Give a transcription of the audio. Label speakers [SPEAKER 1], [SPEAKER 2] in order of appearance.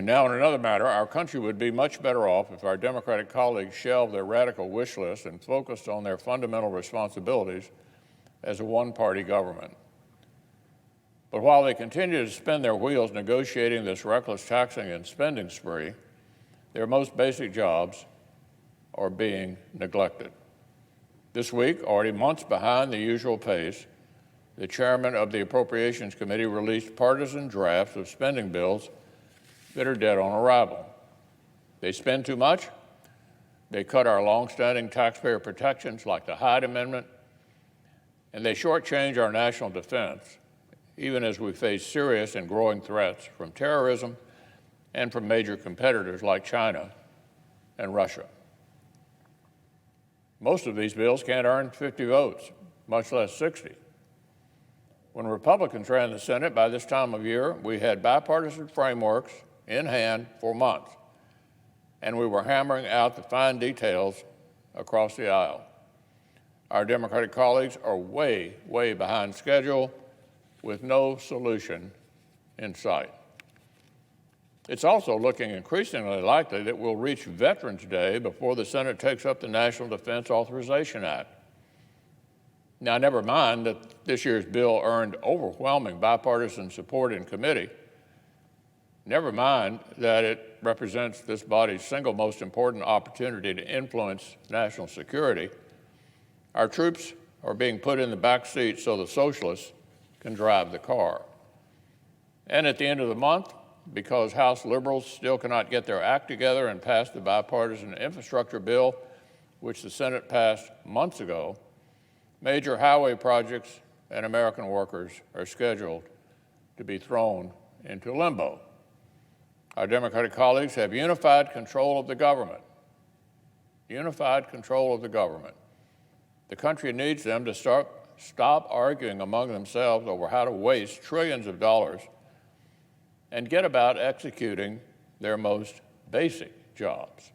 [SPEAKER 1] Now, in another matter, our country would be much better off if our Democratic colleagues shelved their radical wish list and focused on their fundamental responsibilities as a one-party government. But while they continue to spin their wheels negotiating this reckless taxing and spending spree, their most basic jobs are being neglected. This week, already months behind the usual pace, the chairman of the Appropriations Committee released partisan drafts of spending bills that are dead on arrival. They spend too much, they cut our longstanding taxpayer protections like the Hyde Amendment, and they shortchange our national defense, even as we face serious and growing threats from terrorism and from major competitors like China and Russia. Most of these bills can't earn 50 votes, much less 60. When Republicans ran the Senate by this time of year, we had bipartisan frameworks in hand for months, and we were hammering out the fine details across the aisle. Our Democratic colleagues are way, way behind schedule with no solution in sight. It's also looking increasingly likely that we'll reach Veterans Day before the Senate takes up the National Defense Authorization Act. Now, never mind that this year's bill earned overwhelming bipartisan support in committee. Never mind that it represents this body's single most important opportunity to influence national security. Our troops are being put in the back seat so the socialists can drive the car. And at the end of the month, because House liberals still cannot get their act together and pass the bipartisan infrastructure bill, which the Senate passed months ago, major highway projects and American workers are scheduled to be thrown into limbo. Our Democratic colleagues have unified control of the government. Unified control of the government. The country needs them to stop arguing among themselves over how to waste trillions of dollars and get about executing their most basic jobs.